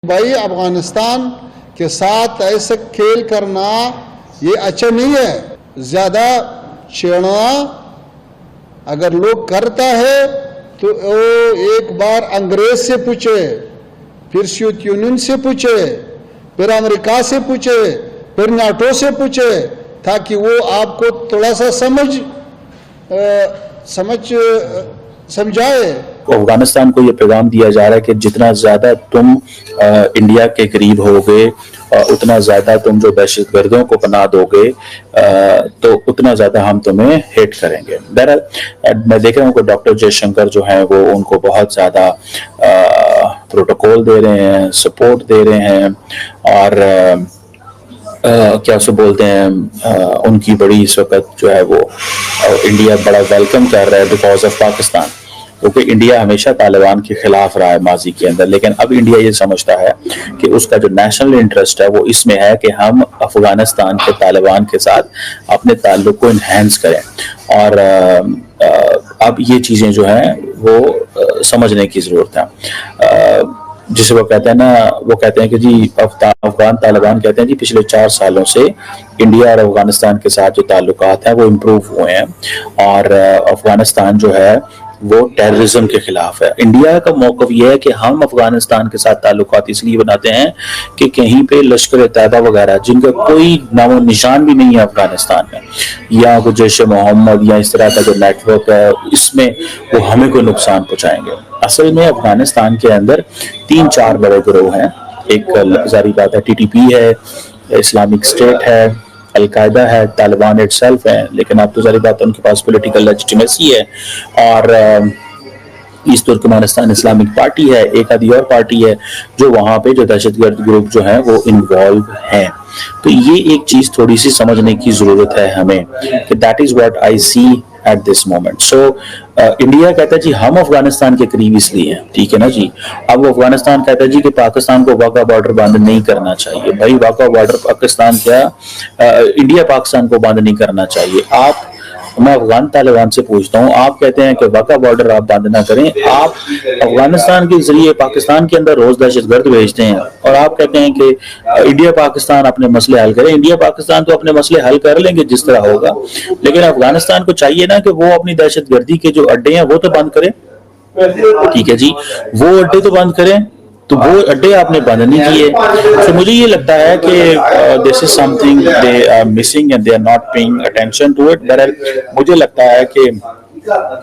भाई अफगानिस्तान के साथ ऐसे खेल करना ये अच्छा नहीं है। ज़्यादा छेड़ना अगर लोग करता है तो वो एक बार अंग्रेज से पूछे, फिर सोवियत यूनियन से पूछे, फिर अमेरिका से पूछे, फिर नाटो से पूछे, ताकि वो आपको थोड़ा सा समझाए। अफगानिस्तान को ये पैगाम दिया जा रहा है कि जितना ज़्यादा तुम इंडिया के करीब होगे उतना ज़्यादा तुम जो दहशतगर्दों को पनाह दोगे तो उतना ज़्यादा हम तुम्हें हिट करेंगे। बहरहाल मैं देख रहा हूँ कि डॉक्टर जयशंकर जो हैं वो उनको बहुत ज़्यादा प्रोटोकॉल दे रहे हैं, सपोर्ट दे रहे हैं और क्या उसे बोलते हैं उनकी बड़ी इस वक्त जो है वो इंडिया बड़ा वेलकम कर रहा है बिकॉज ऑफ पाकिस्तान, क्योंकि इंडिया हमेशा तालिबान के खिलाफ रहा है माजी के अंदर। लेकिन अब इंडिया ये समझता है कि उसका जो नेशनल इंटरेस्ट है वो इसमें है कि हम अफगानिस्तान के तालिबान के साथ अपने ताल्लुक को इन्हेंस करें और अब ये चीज़ें जो हैं वो समझने की ज़रूरत है। जिसे वो कहते हैं ना, वो कहते हैं कि जी अफगान तालिबान कहते हैं जी पिछले 4 सालों से इंडिया और अफगानिस्तान के साथ जो ताल्लुकात हैं वो इम्प्रूव हुए हैं और अफगानिस्तान जो है वो टेररिज्म के खिलाफ है। इंडिया का मौक़िफ़ ये है कि हम अफगानिस्तान के साथ ताल्लुकात इसलिए बनाते हैं कि कहीं पे लश्कर तैयबा वगैरह जिनका कोई नामो निशान भी नहीं है अफगानिस्तान में, या वो जैश मोहम्मद या इस तरह का जो नेटवर्क है, इसमें वो हमें कोई नुकसान पहुँचाएंगे। असल में अफगानिस्तान के अंदर 3-4 बड़े गिरोह हैं। एक जारी बात है TTP है, इस्लामिक स्टेट है, अलकायदा है, तालिबान इटसेल्फ है, लेकिन अब तो जारी बात है उनके पास पॉलिटिकल लेजिटिमेसी है और ईस्ट तुर्कमेनिस्तान इस्लामिक पार्टी है, एक आधी और पार्टी है जो वहाँ पे जो दहशतगर्द ग्रुप जो है वो इन्वॉल्व हैं। तो ये एक चीज़ थोड़ी सी समझने की ज़रूरत है हमें कि that is what I see at this moment. So India कहता है जी हम अफगानिस्तान के करीब इसलिए हैं, ठीक है ना जी। अब अफगानिस्तान कहता है जी कि पाकिस्तान को वाक़ा बॉर्डर बंद नहीं करना चाहिए। भाई वाक़ा बॉर्डर पाकिस्तान क्या इंडिया पाकिस्तान को बंद नहीं करना चाहिए। आप, मैं अफगान तालिबान से पूछता हूँ, आप कहते हैं कि वाक़ा बॉर्डर आप बंद ना करें, आप अफगानिस्तान के जरिए पाकिस्तान के अंदर रोज दहशतगर्द भेजते हैं और आप कहते हैं कि इंडिया पाकिस्तान अपने मसले हल करें। इंडिया पाकिस्तान तो अपने मसले हल कर लेंगे जिस तरह होगा, लेकिन अफगानिस्तान को चाहिए ना कि वो अपनी दहशतगर्दी के जो अड्डे हैं वो तो बंद करें, ठीक है जी, वो अड्डे तो बंद करें। तो वो अड्डे आपने बंद नहीं किए। तो मुझे ये लगता है कि this is something they are missing and they are not paying attention to it. बहरहाल मुझे लगता है कि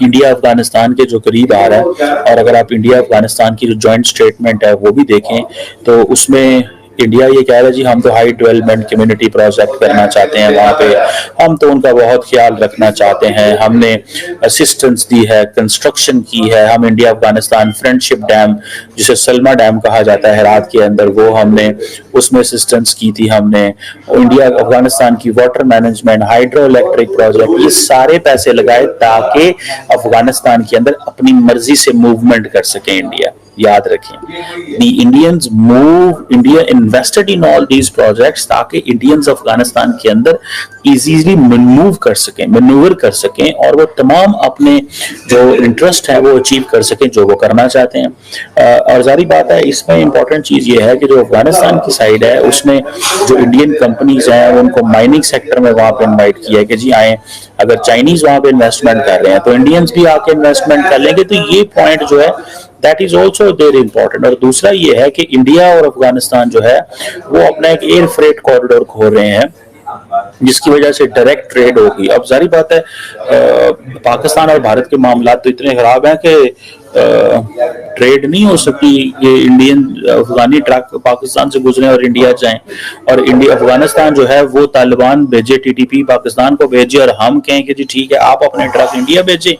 इंडिया अफगानिस्तान के जो करीब आ रहा है, और अगर आप इंडिया अफगानिस्तान की जो जॉइंट स्टेटमेंट है वो भी देखें तो उसमें इंडिया ये कह रहा है जी हम तो हाई डेवलपमेंट कम्युनिटी प्रोजेक्ट करना चाहते हैं वहाँ पे, हम तो उनका बहुत ख्याल रखना चाहते हैं, हमने असिस्टेंस दी है, कंस्ट्रक्शन की है, हम इंडिया अफगानिस्तान फ्रेंडशिप डैम जिसे सलमा डैम कहा जाता है हेरात के अंदर, वो हमने उसमें असिस्टेंस की थी, हमने इंडिया अफगानिस्तान की water management, hydro electric project, ये सारे पैसे लगाए ताकि अफगानिस्तान के अंदर अपनी मर्जी से मूवमेंट कर सके इंडिया। याद रखें, the Indians move, India invested in all these projects ताकि इंडियंस अफगानिस्तान के अंदर इजीली मूव कर सकें, मैन्यूवर कर सकें और वो तमाम अपने जो इंटरेस्ट है वो अचीव कर सकें जो वो करना चाहते हैं। और जारी बात है इसमें इंपॉर्टेंट चीज़ ये है कि जो अफगानिस्तान की साइड है उसने जो इंडियन कंपनीज हैं उनको माइनिंग सेक्टर में वहाँ पे इन्वाइट किया है कि जी आए, अगर चाइनीज वहाँ पे इन्वेस्टमेंट कर रहे हैं तो इंडियंस भी आके इन्वेस्टमेंट कर लेंगे। तो ये पॉइंट जो है that is also very important. और दूसरा ये है कि इंडिया और अफगानिस्तान जो है वो अपना एक एयर फ्रेट कॉरिडोर खोल रहे हैं जिसकी वजह से डायरेक्ट ट्रेड होगी। अब जारी बात है पाकिस्तान और भारत के मामला तो इतने खराब हैं कि ट्रेड नहीं हो सकती। ये इंडियन अफगानी ट्रक पाकिस्तान से गुजरे और इंडिया जाएं, और इंडिया अफगानिस्तान जो है वो तालिबान भेजे, TTP पाकिस्तान को भेजे और हम कहें कि जी ठीक है आप अपने ट्रक इंडिया भेजें,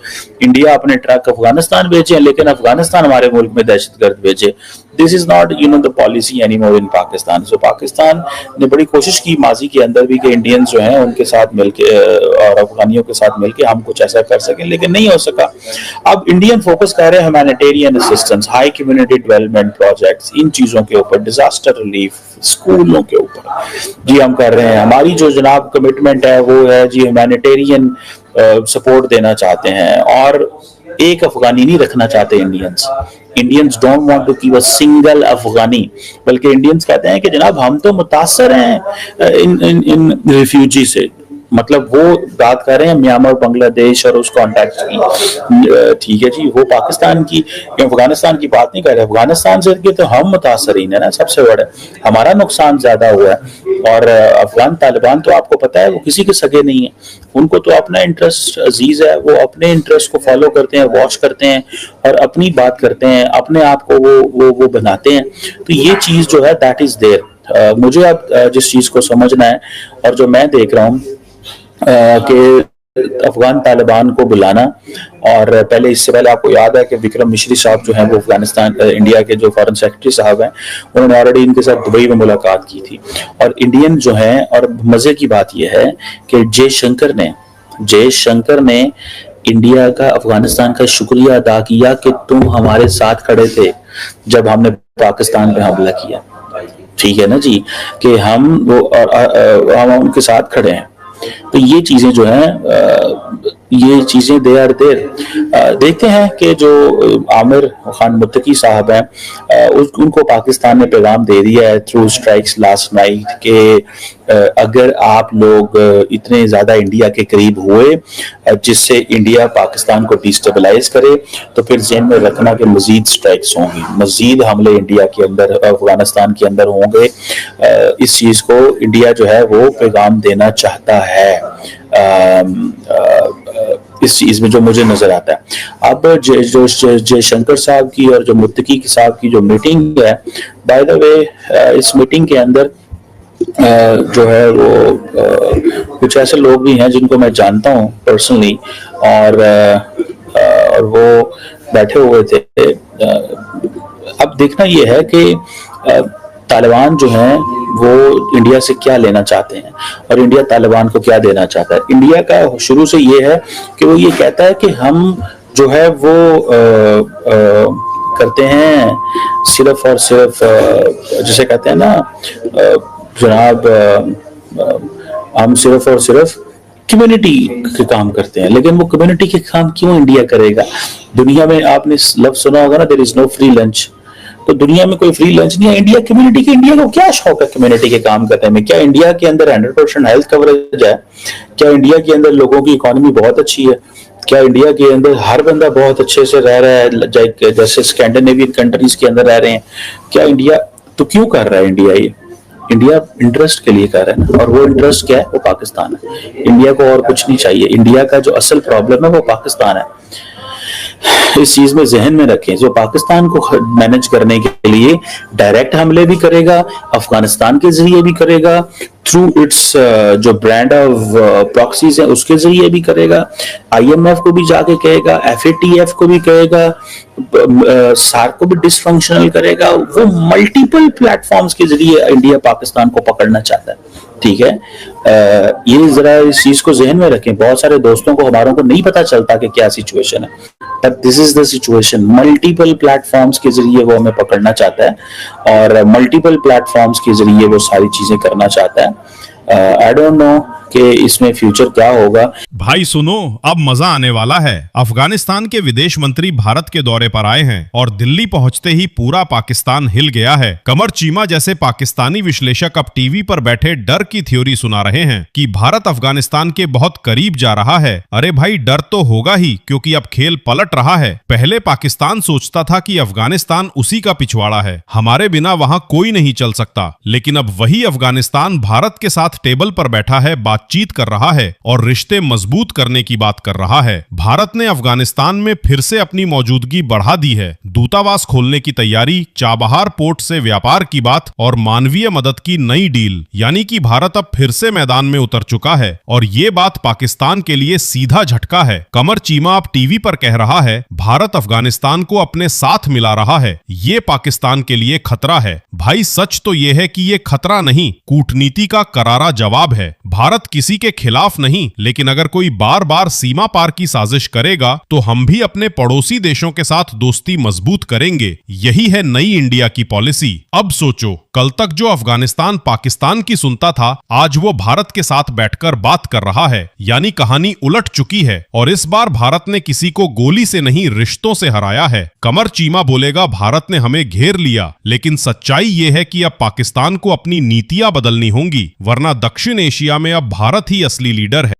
इंडिया अपने ट्रक अफगानिस्तान भेजें, लेकिन अफगानिस्तान हमारे मुल्क में दहशतगर्द भेजे। This is not the policy anymore in Pakistan. सो पाकिस्तान ने बड़ी कोशिश की माजी के अंदर भी कि इंडियंस जो हैं उनके साथ मिलके और अफगानियों के साथ मिलके हम कुछ ऐसा कर सकें, लेकिन नहीं हो सका। अब इंडियन फोकस कर रहे हैं humanitarian assistance, high community development projects, इन चीज़ों के ऊपर, डिजास्टर रिलीफ, स्कूलों के ऊपर जी हम कर रहे हैं। हमारी जो जनाब कमिटमेंट है वो है जी ह्यूमैनिटेरियन सपोर्ट देना चाहते हैं। और एक अफगानी नहीं रखना चाहते Indians don't want to keep a single Afghani, बल्कि इंडियंस कहते हैं कि जनाब हम तो मुतासर हैं इन रिफ्यूजी से। मतलब वो बात कर रहे हैं म्यांमार, बांग्लादेश और उस कॉन्टेक्स्ट की, ठीक है जी, वो पाकिस्तान की अफगानिस्तान की बात नहीं कर रहे। अफगानिस्तान से तो हम मुतासरीन है ना, सबसे बड़ा हमारा नुकसान ज्यादा हुआ है। और अफगान तालिबान तो आपको पता है वो किसी के सगे नहीं है, उनको तो अपना इंटरेस्ट अजीज है, वो अपने इंटरेस्ट को फॉलो करते हैं, वॉच करते हैं और अपनी बात करते हैं, अपने आप को वो बनाते हैं। तो ये चीज जो है दैट इज देयर। मुझे अब जिस चीज को समझना है और जो मैं देख रहा हूँ कि अफगान तालिबान को बुलाना, और पहले इससे पहले आपको याद है कि विक्रम मिश्री साहब जो हैं वो अफगानिस्तान इंडिया के जो फॉरेन सेक्रेटरी साहब हैं, उन्होंने ऑलरेडी इनके साथ दुबई में मुलाकात की थी। और इंडियन जो हैं, और मजे की बात यह है कि जयशंकर ने इंडिया का अफगानिस्तान का शुक्रिया अदा किया कि तुम हमारे साथ खड़े थे जब हमने पाकिस्तान पे हमला किया, ठीक है ना जी, कि हम उनके साथ खड़े हैं। तो ये चीजें जो हैं, ये चीजें दे आर देयर। देखते हैं कि जो आमिर खान मुत्तकी साहब हैं, उनको पाकिस्तान ने पैगाम दे दिया है थ्रू स्ट्राइक्स लास्ट नाइट कि अगर आप लोग इतने ज्यादा इंडिया के करीब हुए जिससे इंडिया पाकिस्तान को डिस्टेबलाइज करे, तो फिर ज़हन में रखना कि मजीद स्ट्राइक्स होंगी, मजीद हमले इंडिया के अंदर, अफगानिस्तान के अंदर होंगे। इस चीज को इंडिया जो है वो पैगाम देना चाहता है इस चीज में, जो मुझे नजर आता है। अब जो जयशंकर साहब की और जो मुत्तकी साहब की जो मीटिंग है, बाय द वे इस मीटिंग के अंदर जो है वो कुछ ऐसे लोग भी हैं जिनको मैं जानता हूँ पर्सनली, और वो बैठे हुए थे। अब देखना ये है कि तालिबान जो हैं वो इंडिया से क्या लेना चाहते हैं और इंडिया तालिबान को क्या देना चाहता है। इंडिया का शुरू से ये है कि वो ये कहता है कि हम जो है वो करते हैं सिर्फ और सिर्फ जिसे कहते हैं ना जनाब, हम सिर्फ और सिर्फ कम्युनिटी के काम करते हैं। लेकिन वो कम्युनिटी के काम क्यों इंडिया करेगा? दुनिया में आपने लफ्ज सुना होगा ना, there is no free lunch. तो दुनिया में कोई फ्री लंच नहीं है। इंडिया कम्युनिटी के, इंडिया को क्या शौक है कम्युनिटी के काम करने में? क्या इंडिया के अंदर 100% हेल्थ कवरेज है? क्या इंडिया के अंदर लोगों की इकोनॉमी बहुत अच्छी है? क्या इंडिया के अंदर हर बंदा बहुत अच्छे से रह रहा है जैसे स्कैंडिनेवियन कंट्रीज के अंदर रह रहे हैं? क्या इंडिया, तो क्यों कर रहा है इंडिया ये? इंडिया इंटरेस्ट के लिए कर रहा है ना, और वो इंटरेस्ट क्या है? वो पाकिस्तान है। इंडिया को और कुछ नहीं चाहिए। इंडिया का जो असल प्रॉब्लम है वो पाकिस्तान है। इस चीज में जहन में रखें, जो पाकिस्तान को मैनेज करने के लिए डायरेक्ट हमले भी करेगा, अफगानिस्तान के जरिए भी करेगा, थ्रू इट्स जो ब्रांड ऑफ प्रॉक्सीज है उसके जरिए भी करेगा, IMF को भी जाके कहेगा, FATF को भी कहेगा, सार्क को भी डिसफंक्शनल करेगा। वो मल्टीपल प्लेटफॉर्म्स के जरिए इंडिया पाकिस्तान को पकड़ना चाहता है, ठीक है। ये जरा इस चीज को जहन में रखें। बहुत सारे दोस्तों को, हमारों को नहीं पता चलता कि क्या सिचुएशन है, but this is the situation. Multiple platforms के जरिए वो हमें पकड़ना चाहता है और मल्टीपल प्लेटफॉर्म्स के जरिए वो सारी चीजें करना चाहता है। आई डोंट नो कि इसमें फ्यूचर क्या होगा। भाई सुनो, अब मजा आने वाला है। अफगानिस्तान के विदेश मंत्री भारत के दौरे पर आए हैं और दिल्ली पहुंचते ही पूरा पाकिस्तान हिल गया है। कमर चीमा जैसे पाकिस्तानी विश्लेषक अब टीवी पर बैठे डर की थ्योरी सुना रहे हैं कि भारत अफगानिस्तान के बहुत करीब जा रहा है। अरे भाई, डर तो होगा ही, क्योंकि अब खेल पलट रहा है। पहले पाकिस्तान सोचता था कि अफगानिस्तान उसी का पिछवाड़ा है, हमारे बिना वहां कोई नहीं चल सकता। लेकिन अब वही अफगानिस्तान भारत के साथ टेबल पर बैठा है, बातचीत कर रहा है और रिश्ते मजबूत करने की बात कर रहा है। भारत ने अफगानिस्तान में फिर से अपनी मौजूदगी बढ़ा दी है। दूतावास खोलने की तैयारी, चाबहार पोर्ट से व्यापार की बात और मानवीय मदद की नई डील, यानी कि भारत अब फिर से मैदान में उतर चुका है। और ये बात पाकिस्तान के लिए सीधा झटका है। कमर चीमा अब टीवी पर कह रहा है, भारत अफगानिस्तान को अपने साथ मिला रहा है, ये पाकिस्तान के लिए खतरा है। भाई सच तो ये है कि ये खतरा नहीं, कूटनीति का करारा जवाब है। भारत किसी के खिलाफ नहीं, लेकिन अगर कोई बार बार सीमा पार की साजिश करेगा तो हम भी अपने पड़ोसी देशों के साथ दोस्ती मजबूत करेंगे। यही है नई इंडिया की पॉलिसी। अब सोचो, कल तक जो अफगानिस्तान पाकिस्तान की सुनता था, आज वो भारत के साथ बैठकर बात कर रहा है। यानी कहानी उलट चुकी है और इस बार भारत ने किसी को गोली से नहीं, रिश्तों से हराया है। कमर चीमा बोलेगा भारत ने हमें घेर लिया, लेकिन सच्चाई ये है कि अब पाकिस्तान को अपनी नीतियां बदलनी होंगी, वरना दक्षिण एशिया में अब भारत ही असली लीडर है।